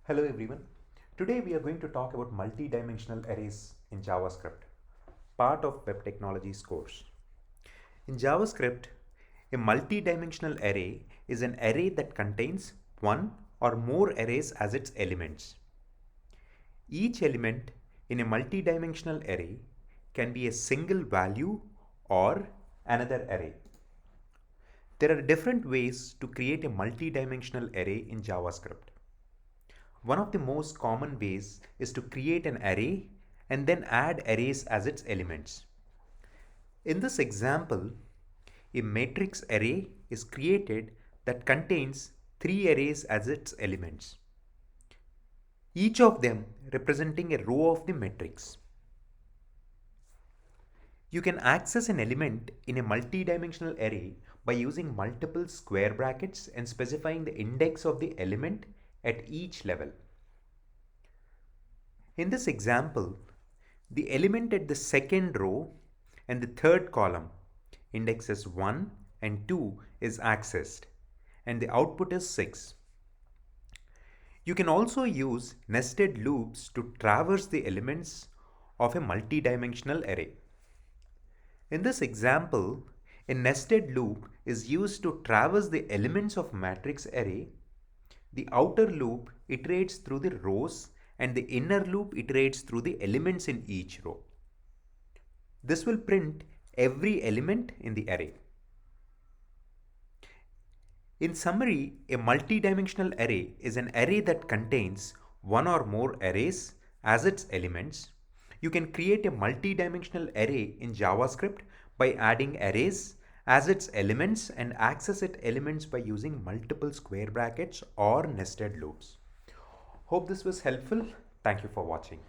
Hello everyone. Today we are going to talk about multi-dimensional arrays in JavaScript, part of Web Technologies course. In JavaScript, a multi-dimensional array is an array that contains one or more arrays as its elements. Each element in a multi-dimensional array can be a single value or another array. There are different ways to create a multi-dimensional array in JavaScript. One of the most common ways is to create an array and then add arrays as its elements. In this example, a matrix array is created that contains 3 arrays as its elements, each of them representing a row of the matrix. You can access an element in a multi-dimensional array by using multiple square brackets and specifying the index of the element at each level. In this example, the element at the second row and the third column, indexes 1 and 2, is accessed, and the output is 6. You can also use nested loops to traverse the elements of a multi-dimensional array. In this example, a nested loop is used to traverse the elements of matrix array. The outer loop iterates through the rows and the inner loop iterates through the elements in each row. This will print every element in the array. In summary, a multi-dimensional array is an array that contains one or more arrays as its elements. You can create a multi-dimensional array in JavaScript by adding arrays as its elements and access its elements by using multiple square brackets or nested loops. Hope this was helpful. Thank you for watching.